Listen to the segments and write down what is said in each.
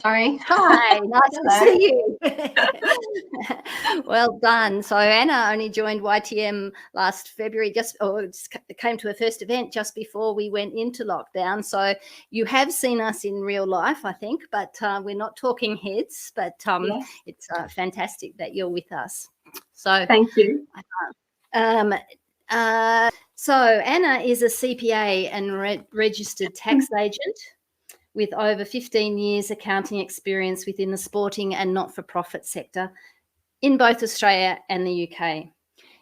Sorry. Hi, nice to Hello. see you. Well done. So Anna only joined YTM last February, came to her first event just before we went into lockdown. So you have seen us in real life, I think, but we're not talking heads, but Yes. it's fantastic that you're with us. So Thank you. So Anna is a CPA and registered tax agent with over 15 years accounting experience within the sporting and not-for-profit sector in both Australia and the UK.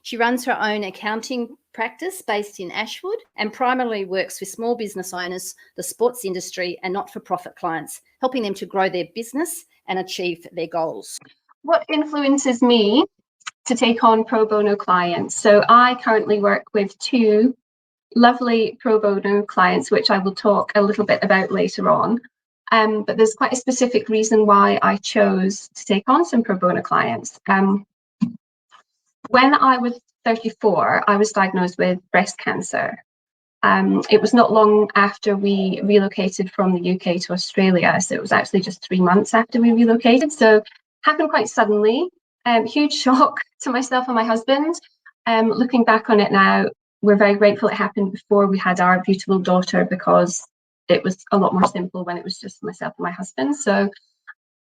She runs her own accounting practice based in Ashwood and primarily works with small business owners, the sports industry and not-for-profit clients, helping them to grow their business and achieve their goals. What influences me to take on pro bono clients? So I currently work with 2 lovely pro bono clients, which I will talk a little bit about later on. But there's quite a specific reason why I chose to take on some pro bono clients. When I was 34, I was diagnosed with breast cancer. It was not long after we relocated from the UK to Australia, so it was actually just 3 months after we relocated. So it happened quite suddenly. Huge shock to myself and my husband. Looking back on it now, we're very grateful it happened before we had our beautiful daughter, because it was a lot more simple when it was just myself and my husband. So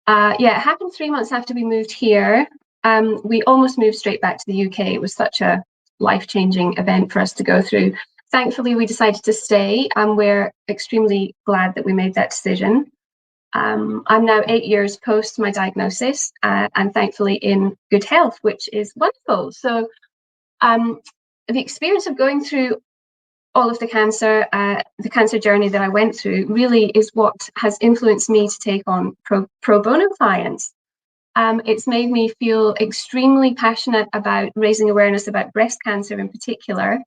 it happened 3 months after we moved here. We almost moved straight back to the UK. It was such a life-changing event for us to go through. Thankfully, we decided to stay, and we're extremely glad that we made that decision. I'm now 8 years post my diagnosis, and thankfully in good health, which is wonderful. So the experience of going through all of the cancer journey that I went through really is what has influenced me to take on pro bono clients. It's made me feel extremely passionate about raising awareness about breast cancer in particular,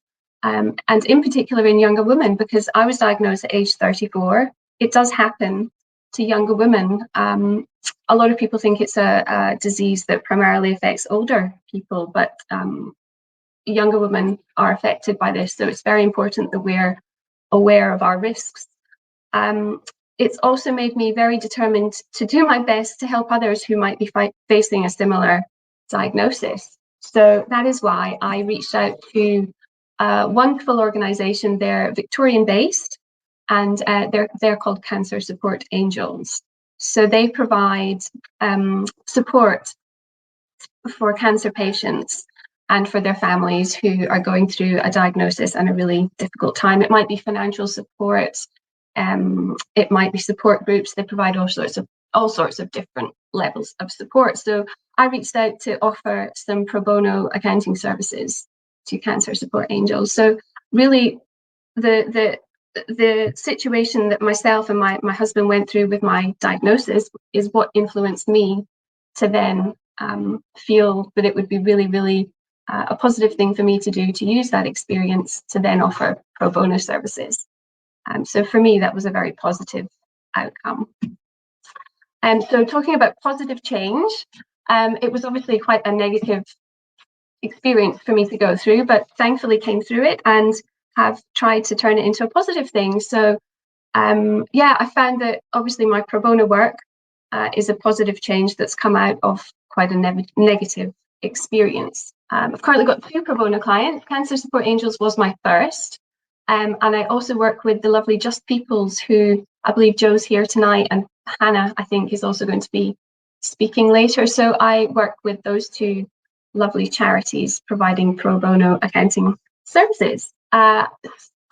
and in particular in younger women, because I was diagnosed at age 34. It does happen to younger women. A lot of people think it's a disease that primarily affects older people, but younger women are affected by this, so it's very important that we're aware of our risks. It's also made me very determined to do my best to help others who might be facing a similar diagnosis. So that is why I reached out to a wonderful organisation. They're Victorian-based, and they're called Cancer Support Angels. So they provide support for cancer patients and for their families who are going through a diagnosis and a really difficult time. It might be financial support, it might be support groups. They provide all sorts of different levels of support. So I reached out to offer some pro bono accounting services to Cancer Support Angels. So really, the situation that myself and my husband went through with my diagnosis is what influenced me to then feel that it would be really, really a positive thing for me to do, to use that experience to then offer pro bono services. So for me, that was a very positive outcome. And so talking about positive change, it was obviously quite a negative experience for me to go through, but thankfully came through it and have tried to turn it into a positive thing. So I found that obviously my pro bono work is a positive change that's come out of quite a negative experience. I've currently got 2 pro bono clients. Cancer Support Angels was my first. And I also work with the lovely Just Peoples, who I believe Joe's here tonight, and Hannah, I think, is also going to be speaking later. So I work with those 2 lovely charities providing pro bono accounting services. A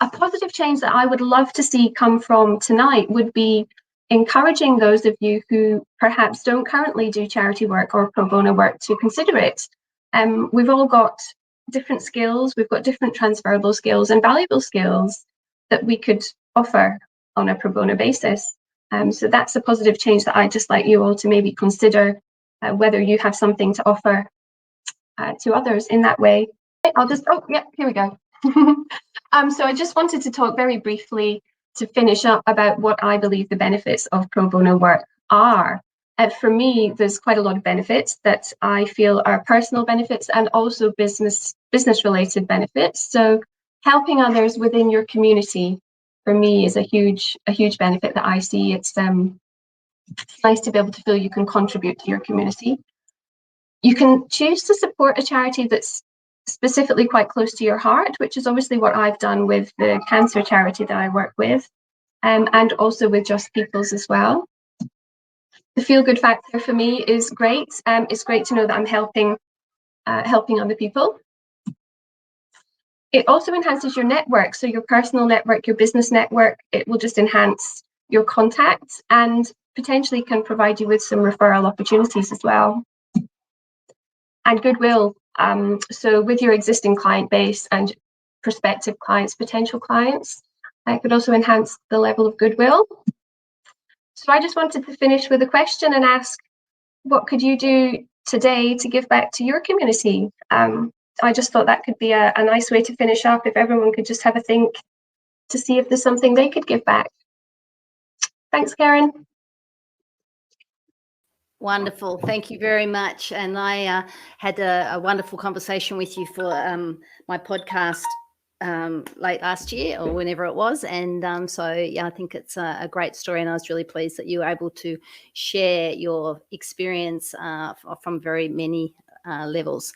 positive change that I would love to see come from tonight would be encouraging those of you who perhaps don't currently do charity work or pro bono work to consider it. We've all got different skills, we've got different transferable skills and valuable skills that we could offer on a pro bono basis. So that's a positive change that I'd just like you all to maybe consider, whether you have something to offer to others in that way. Here we go. So I just wanted to talk very briefly to finish up about what I believe the benefits of pro bono work are. For me, there's quite a lot of benefits that I feel are personal benefits and also business related benefits. So helping others within your community, for me, is a huge benefit that I see. It's It's nice to be able to feel you can contribute to your community. You can choose to support a charity that's specifically quite close to your heart, which is obviously what I've done with the cancer charity that I work with, and also with Just People's as well. The feel-good factor for me is great. It's great to know that I'm helping other people. It also enhances your network, so your personal network, your business network. It will just enhance your contacts and potentially can provide you with some referral opportunities as well. And goodwill. So with your existing client base and prospective clients, potential clients, it could also enhance the level of goodwill. So I just wanted to finish with a question and ask, what could you do today to give back to your community? I just thought that could be a nice way to finish up, if everyone could just have a think to see if there's something they could give back. Thanks, Karen. Wonderful. Thank you very much. And I had a wonderful conversation with you for my podcast late last year or whenever it was. And so, yeah, I think it's a great story. And I was really pleased that you were able to share your experience from very many levels.